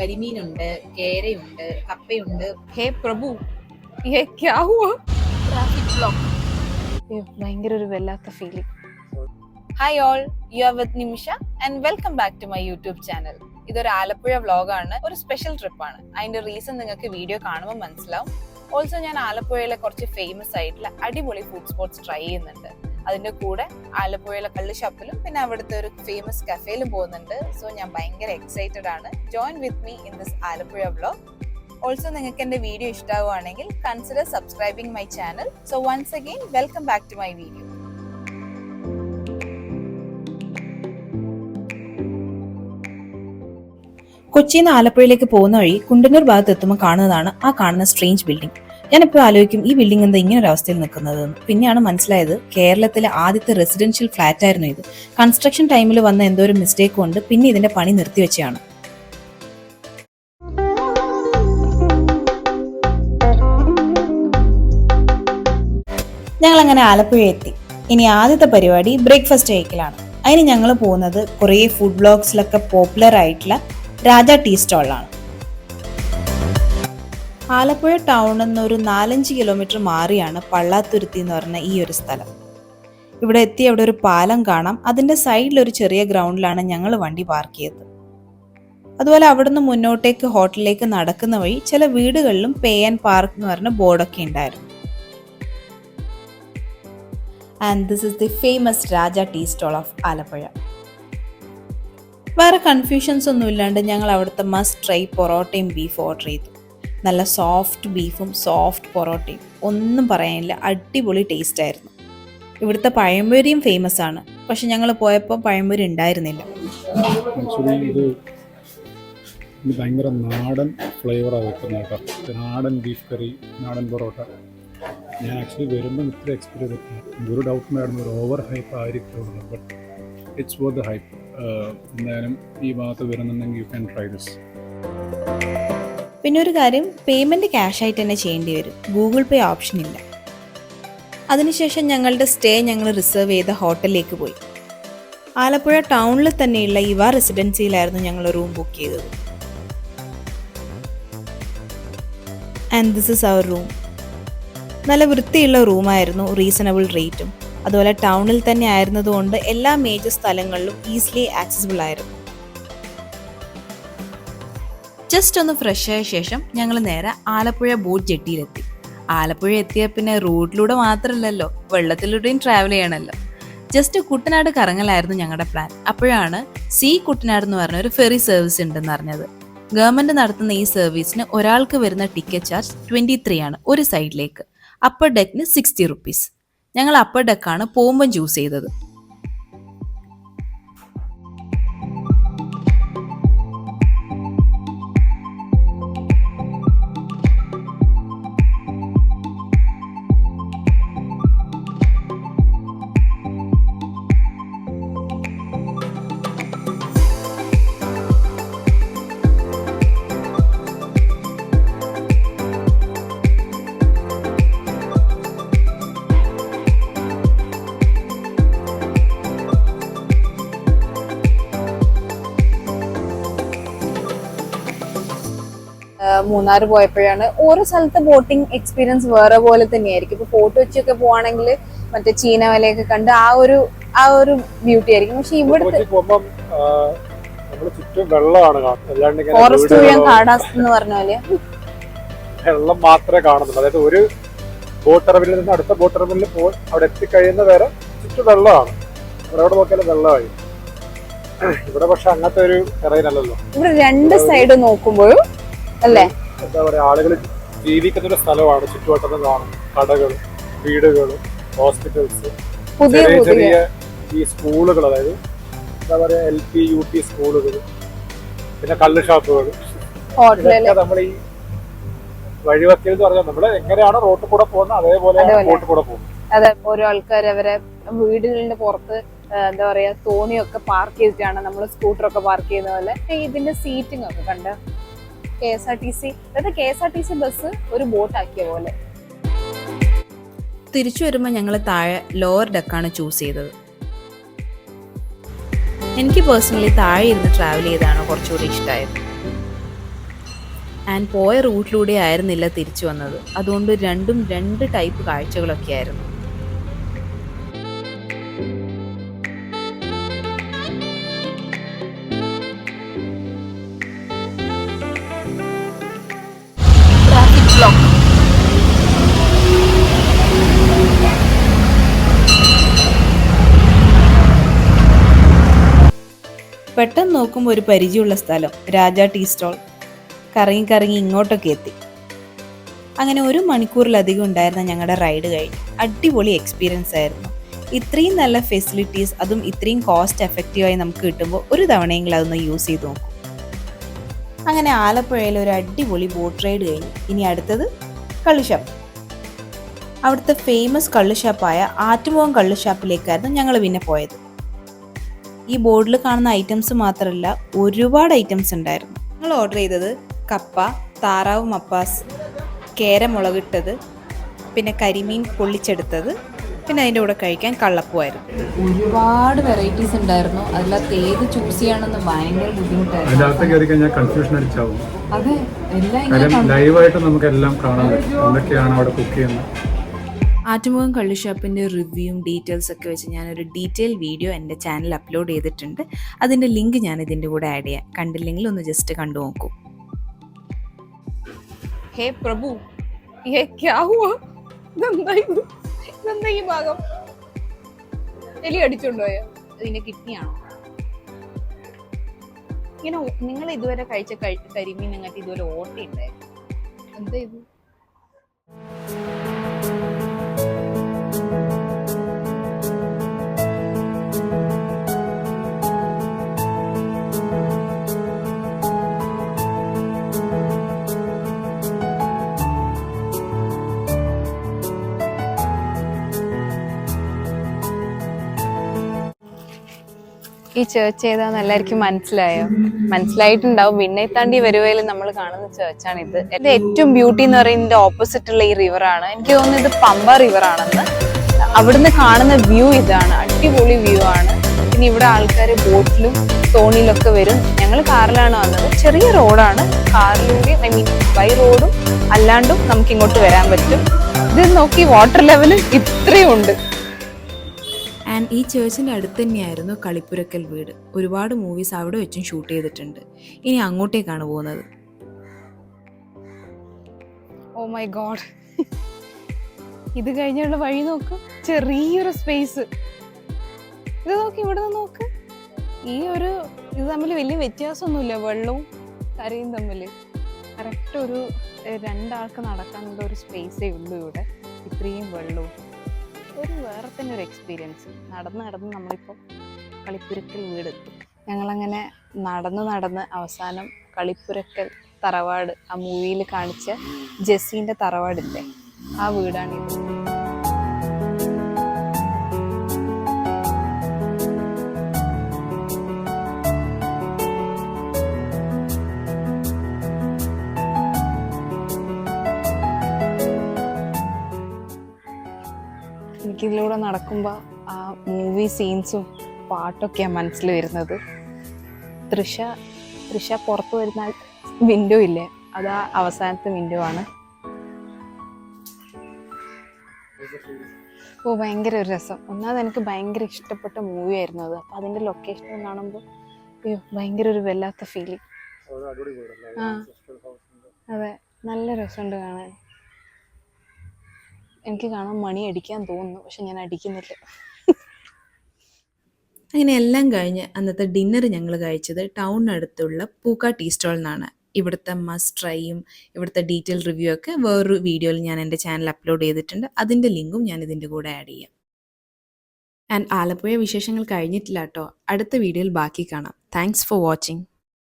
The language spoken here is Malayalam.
കരിമീനുണ്ട്, കേരയുണ്ട്, കപ്പയുണ്ട്. ഹേ പ്രഭു, ये क्या हुआ? Traffic block. ഭയങ്കര ഒരു വല്ലാത്ത feeling. Hi all, you are with Nimisha and welcome back to my YouTube channel. ഇതൊരു ആലപ്പുഴ വ്ളോഗാണ്, ഒരു സ്പെഷ്യൽ ട്രിപ്പാണ്. അതിന്റെ റീസൺ നിങ്ങൾക്ക് വീഡിയോ കാണുമ്പോൾ മനസ്സിലാവും. ഓൾസോ ഞാൻ ആലപ്പുഴയിലെ കുറച്ച് ഫേമസ് ആയിട്ടുള്ള അടിപൊളി ഫുഡ് സ്പോട്ട്സ് ട്രൈ ചെയ്യുന്നുണ്ട്. അതിന്റെ കൂടെ ആലപ്പുഴയിലെ കള്ള് ഷോപ്പിലും പിന്നെ അവിടുത്തെ ഒരു ഫേമസ് കഫേയിലും പോകുന്നുണ്ട്. സോ ഞാൻ ഭയങ്കര എക്സൈറ്റഡ് ആണ്. Join with me in this Alappuzha vlog. Also നിങ്ങൾക്ക് എൻ്റെ വീഡിയോ ഇഷ്ടമാവുകയാണെങ്കിൽ consider subscribing my channel. So once again welcome back to my video. കൊച്ചിയിൽ നിന്ന് ആലപ്പുഴയിലേക്ക് പോകുന്ന വഴി കുണ്ടന്നൂർ ഭാഗത്ത് എത്തുമ്പോൾ കാണുന്നതാണ് ആ കാണുന്ന സ്ട്രേഞ്ച് ബിൽഡിംഗ്. ഞാനിപ്പോൾ ആലോചിക്കും ഈ ബിൽഡിംഗ് എന്താ ഇങ്ങനെ ഒരു അവസ്ഥയിൽ നിൽക്കുന്നതെന്ന്. പിന്നെയാണ് മനസ്സിലായത് കേരളത്തിലെ ആദ്യത്തെ റെസിഡൻഷ്യൽ ഫ്ലാറ്റ് ആയിരുന്നു ഇത്. കൺസ്ട്രക്ഷൻ ടൈമിൽ വന്ന എന്തോ ഒരു മിസ്റ്റേക്ക് കൊണ്ട് പിന്നെ ഇതിന്റെ പണി നിർത്തിവെച്ചാണ്. ഞങ്ങൾ അങ്ങനെ ആലപ്പുഴ എത്തി. ഇനി ആദ്യത്തെ പരിപാടി ബ്രേക്ക്ഫാസ്റ്റ് കഴിക്കലാണ്. അതിന് ഞങ്ങൾ പോകുന്നത് കുറേ ഫുഡ് ബ്ലോഗ്സിലൊക്കെ പോപ്പുലർ ആയിട്ടുള്ള രാജ ടീ സ്റ്റാളിലാണ്. ആലപ്പുഴ ടൗണിൽ നിന്ന് ഒരു 4-5 കിലോമീറ്റർ മാറിയാണ് പള്ളാത്തുരുത്തി എന്ന് പറഞ്ഞ ഈ ഒരു സ്ഥലം. ഇവിടെ എത്തി അവിടെ ഒരു പാലം കാണാം. അതിന്റെ സൈഡിൽ ഒരു ചെറിയ ഗ്രൗണ്ടിലാണ് ഞങ്ങൾ വണ്ടി പാർക്ക് ചെയ്തത്. അതുപോലെ അവിടുന്ന് മുന്നോട്ടേക്ക് ഹോട്ടലിലേക്ക് നടക്കുന്ന വഴി ചില വീടുകളിലും പേ ആൻഡ് പാർക്ക് എന്ന് പറഞ്ഞ ബോർഡൊക്കെ ഉണ്ടായിരുന്നു. And this is the famous Raja tea stall of Alappuzha. വേറെ കൺഫ്യൂഷൻസ് ഒന്നും ഇല്ലാണ്ട് ഞങ്ങൾ അവിടുത്തെ മസ്റ്റ് ട്രൈ പൊറോട്ടയും ബീഫ് ഓർഡർ ചെയ്തു. നല്ല സോഫ്റ്റ് ബീഫും സോഫ്റ്റ് പൊറോട്ടയും, ഒന്നും പറയാനില്ല, അടിപൊളി ടേസ്റ്റ് ആയിരുന്നു. ഇവിടുത്തെ പഴംപൊരിയും ഫേമസ് ആണ്, പക്ഷെ ഞങ്ങൾ പോയപ്പോൾ പഴംപൊരി ഉണ്ടായിരുന്നില്ല. ആക്ച്വലി ഇത് ഭയങ്കര നാടൻ ഫ്ലേവറാണ് വെക്കുന്നത് കേട്ടോ. നാടൻ ബീഫ് കറി, നാടൻ പൊറോട്ട. ഞാൻ ആക്ച്വലി വരുമ്പോൾ ഇത്ര എക്സ്പീരിയൻസ് ചെയ്തിട്ടുണ്ട്. ഒരു ഡൗട്ടുണ്ടായിരുന്നു, ഒരു ഓവർ ഹൈപ്പ് ആയിരിക്കും, but it's worth the hype. എന്തായാലും ഈ ഭാഗത്ത് വരുന്നുണ്ടെങ്കിൽ യു ക്യാൻ ട്രൈ ദിസ്. പിന്നെ ഒരു കാര്യം, പേയ്മെന്റ് ക്യാഷ് ആയിട്ട് തന്നെ ചെയ്യേണ്ടി വരും, ഗൂഗിൾ പേ ഓപ്ഷൻ ഇല്ല. അതിനുശേഷം ഞങ്ങളുടെ സ്റ്റേ ഞങ്ങൾ റിസർവ് ചെയ്ത ഹോട്ടലിലേക്ക് പോയി. ആലപ്പുഴ ടൗണിൽ തന്നെയുള്ള ഇവ റെസിഡൻസിയിലായിരുന്നു ഞങ്ങൾ റൂം ബുക്ക് ചെയ്തത്. And this is our room. നല്ല വൃത്തിയുള്ള റൂമായിരുന്നു, റീസണബിൾ റേറ്റും. അതുപോലെ ടൗണിൽ തന്നെ ആയിരുന്നതുകൊണ്ട് എല്ലാ മേജർ സ്ഥലങ്ങളിലും ഈസിലി ആക്സസിബിൾ ആയിരുന്നു. ജസ്റ്റ് ഒന്ന് ഫ്രഷ് ആയ ശേഷം ഞങ്ങൾ നേരെ ആലപ്പുഴ ബോട്ട് ജെട്ടിയിലെത്തി. ആലപ്പുഴ എത്തിയ പിന്നെ റോഡിലൂടെ മാത്രമല്ലല്ലോ, വെള്ളത്തിലൂടെയും ട്രാവൽ ചെയ്യണമല്ലോ. ജസ്റ്റ് കുട്ടനാട് കറങ്ങലായിരുന്നു ഞങ്ങളുടെ പ്ലാൻ. അപ്പോഴാണ് സീ കുട്ടനാട് എന്ന് പറഞ്ഞ ഒരു ഫെറി സർവീസ് ഉണ്ടെന്ന് അറിഞ്ഞത്. ഗവൺമെന്റ് നടത്തുന്ന ഈ സർവീസിന് ഒരാൾക്ക് വരുന്ന ടിക്കറ്റ് ചാർജ് 23 ആണ് ഒരു സൈഡിലേക്ക്. അപ്പർ ഡെക്കിന് 60 റുപ്പീസ്. ഞങ്ങൾ അപ്പർ ഡെക്കാണ് പോകുമ്പം ചൂസ് ചെയ്തത്. മൂന്നാർ പോയപ്പോഴാണ് ഓരോ സ്ഥലത്തെ ബോട്ടിംഗ് എക്സ്പീരിയൻസ് വേറെ പോലെ തന്നെയായിരിക്കും. ഇപ്പൊ ഫോർട്ട് കൊച്ചിയൊക്കെ പോവാണെങ്കിൽ മറ്റേ ചീനവലയൊക്കെ കണ്ട് ആ ഒരു ബ്യൂട്ടി ആയിരിക്കും. പക്ഷെ ഇവിടുത്തെ ഫോറസ്റ്റ് കാടാസ് എന്ന് പറഞ്ഞ പോലെ വെള്ളം മാത്രമേ കാണുന്നുള്ളൂ. അതായത് ഒരു ബോട്ട് ടെർമിനലിൽ നിന്ന് അടുത്ത ബോട്ട് ടെർമിനലിൽ അവിടെ എത്തിക്കഴിയുന്ന വരെ ചുറ്റും വെള്ളമാണ്. അവിടെ നോക്കിയാലും വെള്ളമായി. ഇവിടെ പക്ഷെ അങ്ങനത്തെ ഒരു ടെറൈനല്ലല്ലോ. ഇവിടെ രണ്ട് സൈഡ് നോക്കുമ്പോഴും അല്ലേ, എന്താ പറയാ, ആളുകൾ ജീവിക്കുന്ന ഒരു സ്ഥലമാണ്. ചുറ്റുവട്ടം കാണും കടകൾ, വീടുകൾ, ഹോസ്പിറ്റൽസ്, ചെറിയ ചെറിയ ഈ സ്കൂളുകൾ, അതായത് എന്താ പറയാ LP UP സ്കൂളുകൾ, പിന്നെ കള്ള് ഷോപ്പുകൾ. ഇതൊക്കെ നമ്മൾ ഈ വഴിവക്കൽ എന്ന് പറഞ്ഞാൽ നമ്മള് എങ്ങനെയാണ് റോട്ടിൽ കൂടെ പോകുന്നത് അതേപോലെ റോട്ടിൽ കൂടെ പോകും. അതെ, ഓരോ ആൾക്കാർ അവരെ വീടുകളിന്റെ പുറത്ത് എന്താ പറയാ തോണിയൊക്കെ പാർക്ക് ചെയ്തിട്ടാണ് നമ്മൾ സ്കൂട്ടറൊക്കെ പാർക്ക് ചെയ്യുന്ന പോലെ. ഇതിന്റെ സീറ്റിംഗ് ഒക്കെ കണ്ട KSRTC, അതായത് KSRTC ബസ് ഒരു ബോട്ട് ആക്കിയ പോലെ. തിരിച്ചു വരുമ്പോൾ ഞങ്ങൾ താഴെ ലോവർ ഡെക്കാണ് ചൂസ് ചെയ്തത്. എനിക്ക് പേഴ്സണലി താഴെ ഇരുന്ന് ട്രാവൽ ചെയ്താണ് കുറച്ചുകൂടി ഇഷ്ടമായത്. ആൻഡ് പോയ റൂട്ടിലൂടെ ആയിരുന്നില്ല തിരിച്ചു വന്നത്. അതുകൊണ്ട് രണ്ടും രണ്ട് ടൈപ്പ് കാഴ്ചകളൊക്കെ ആയിരുന്നു. Traffic block. പെട്ടെന്ന് നോക്കുമ്പോൾ ഒരു പരിചയമുള്ള സ്ഥലം, രാജ ടീ സ്റ്റോൾ. കറങ്ങി കറങ്ങി ഇങ്ങോട്ടൊക്കെ എത്തി. അങ്ങനെ 1 മണിക്കൂറിലധികം ഉണ്ടായിരുന്ന ഞങ്ങളുടെ റൈഡ് കഴിഞ്ഞു. അടിപൊളി എക്സ്പീരിയൻസ് ആയിരുന്നു. ഇത്രയും നല്ല ഫെസിലിറ്റീസ്, അതും ഇത്രയും കോസ്റ്റ് എഫക്റ്റീവായി നമുക്ക് കിട്ടുമ്പോൾ ഒരു തവണയെങ്കിലും അതൊന്ന് യൂസ് ചെയ്ത് നോക്കും. അങ്ങനെ ആലപ്പുഴയിൽ ഒരു അടിപൊളി ബോട്ട് റൈഡ് കഴിഞ്ഞു. ഇനി അടുത്തത് കള്ളുഷാപ്പ്. അവിടുത്തെ ഫേമസ് കള്ളുഷാപ്പായ ആറ്റുമുഖം കള്ളുഷാപ്പിലേക്കായിരുന്നു ഞങ്ങൾ പിന്നെ പോയത്. ഈ ബോർഡിൽ കാണുന്ന ഐറ്റംസ് മാത്രമല്ല, ഒരുപാട് ഐറ്റംസ് ഉണ്ടായിരുന്നു. ഞങ്ങൾ ഓർഡർ ചെയ്തത് കപ്പ, താറാവ് മപ്പാസ്, കേര മുളകിട്ടത്, പിന്നെ കരിമീൻ പൊള്ളിച്ചെടുത്തത്, പിന്നെ അതിൻ്റെ കൂടെ കഴിക്കാൻ കള്ളപ്പുമായിരുന്നു. ഒരുപാട് വെറൈറ്റീസ് ഉണ്ടായിരുന്നു. അതിലകത്ത് ഏത് ചൂസ് ചെയ്യാണെന്ന് ഭയങ്കര ബുദ്ധിമുട്ടായിരുന്നു. അതെ, എല്ലാം ലൈവായിട്ട് നമുക്ക് എല്ലാം കാണാൻ പറ്റും എന്തൊക്കെയാണ് അവിടെ കുക്ക് ചെയ്യുന്നത്. ആറ്റുമുഖം കള്ളുഷാപ്പിൻ്റെ റിവ്യൂവും ഡീറ്റെയിൽസ് ഒക്കെ വെച്ച് ഞാനൊരു ഡീറ്റെയിൽ വീഡിയോ എൻ്റെ ചാനൽ അപ്ലോഡ് ചെയ്തിട്ടുണ്ട്. അതിൻ്റെ ലിങ്ക് ഞാൻ ഇതിൻ്റെ കൂടെ ആഡ് ചെയ്യാം. കണ്ടില്ലെങ്കിൽ ഒന്ന് ജസ്റ്റ് കണ്ടു നോക്കൂ. ഹേ പ്രഭു, യേ ക്യാ ഹുവാ? ഇതെന്താ ഈ ഭാഗം? എലി അടിച്ചോണ്ടോയോ? ഇതിന്റെ കിഡ്നിയാണോ? ഇങ്ങനെ നിങ്ങൾ ഇതുവരെ കഴിച്ച കരിമീൻ നിങ്ങൾക്ക് ഇതുവരെ ഓട്ടിണ്ടായിരുന്നു. എന്താ ഇത്? ഈ ചേർച്ച് ഏതാന്ന് എല്ലാവർക്കും മനസ്സിലായോ? മനസ്സിലായിട്ടുണ്ടാവും. വിണ്ണെ താണ്ടി വരുവയിൽ നമ്മൾ കാണുന്ന ചേർച്ചാണ് ഇത്. എന്റെ ഏറ്റവും ബ്യൂട്ടി എന്ന് പറയുന്നത് ഓപ്പോസിറ്റ് ഉള്ള ഈ റിവറാണ്. എനിക്ക് തോന്നുന്നത് ഇത് പമ്പ റിവർ ആണെന്ന്. അവിടുന്ന് കാണുന്ന വ്യൂ ഇതാണ്. അടിപൊളി വ്യൂ ആണ്. പിന്നെ ഇവിടെ ആൾക്കാർ ബോട്ടിലും തോണിയിലൊക്കെ വരും. ഞങ്ങൾ കാറിലാണ് വന്നത്. ചെറിയ റോഡാണ്. കാറിലൂടെ ബൈ റോഡും അല്ലാണ്ടും നമുക്ക് ഇങ്ങോട്ട് വരാൻ പറ്റും. ഇത് നോക്കി, വാട്ടർ ലെവൽ ഇത്രയും ഉണ്ട്. ആൻഡ് ഈ ചേർച്ചിൻ്റെ അടുത്ത് തന്നെയായിരുന്നു കളിപ്പുരക്കൽ വീട്. ഒരുപാട് മൂവീസ് അവിടെ വെച്ചും ഷൂട്ട് ചെയ്തിട്ടുണ്ട്. ഇനി അങ്ങോട്ടേക്കാണ് പോകുന്നത്. ഓ മൈ ഗോഡ്, ഇത് കഴിഞ്ഞുള്ള വഴി നോക്ക്, ചെറിയൊരു സ്പേസ്. ഇത് നോക്ക്, ഇവിടെ നോക്ക്. ഈ ഒരു ഇത് തമ്മിൽ വലിയ വ്യത്യാസമൊന്നുമില്ല, വെള്ളവും കരയും തമ്മിൽ. കറക്റ്റ് ഒരു 2 ആൾക്ക് നടക്കാനുള്ള ഒരു സ്പേസേ ഉള്ളൂ ഇവിടെ. ഇത്രയും വെള്ളവും ഒരു വേറെ തന്നെ ഒരു എക്സ്പീരിയൻസ്. നടന്ന് നമ്മളിപ്പോൾ കളിപ്പുരക്കൽ വീടെത്തി. ഞങ്ങളങ്ങനെ നടന്ന് അവസാനം കളിപ്പുരക്കൽ തറവാട്, ആ മൂവിയിൽ കാണിച്ച ജെസ്സിൻ്റെ തറവാടില്ലേ, ആ വീടാണിത്. എനിക്കിതിലൂടെ നടക്കുമ്പോൾ ആ മൂവി സീൻസും പാട്ടൊക്കെയാണ് മനസ്സിൽ വരുന്നത്. തൃഷ പുറത്ത് വരുന്ന വിൻഡോ ഇല്ലേ, അതാ അവസാനത്തെ വിൻഡോ ആണ്. ഓ, ഭയങ്കര ഒരു രസം. ഒന്നാമത് എനിക്ക് ഭയങ്കര ഇഷ്ടപ്പെട്ട മൂവി ആയിരുന്നു അത്. അപ്പം അതിൻ്റെ ലൊക്കേഷൻ കാണുമ്പോൾ അയ്യോ, ഭയങ്കര ഒരു വല്ലാത്ത ഫീലിംഗ്. ആ അതെ, നല്ല രസമുണ്ട് കാണാൻ. എനിക്ക് കാണാൻ മണി അടിക്കാൻ തോന്നുന്നു, പക്ഷെ ഞാൻ അടിക്കുന്നില്ല. അങ്ങനെ എല്ലാം കഴിഞ്ഞ് അന്നത്തെ ഡിന്നർ ഞങ്ങൾ കഴിച്ചത് ടൗണിനടുത്തുള്ള പൂക്ക ടീ സ്റ്റോളിൽ നിന്നാണ്. ഇവിടുത്തെ മസ്റ്റ് ട്രൈയും ഇവിടുത്തെ ഡീറ്റെയിൽ റിവ്യൂ ഒക്കെ വേറൊരു വീഡിയോയിൽ ഞാൻ എൻ്റെ ചാനൽ അപ്ലോഡ് ചെയ്തിട്ടുണ്ട്. അതിൻ്റെ ലിങ്കും ഞാൻ ഇതിൻ്റെ കൂടെ ആഡ് ചെയ്യാം. ആൻഡ് ആലപ്പുഴ വിശേഷങ്ങൾ കഴിഞ്ഞിട്ടില്ല കേട്ടോ. അടുത്ത വീഡിയോയിൽ ബാക്കി കാണാം. Thanks for watching.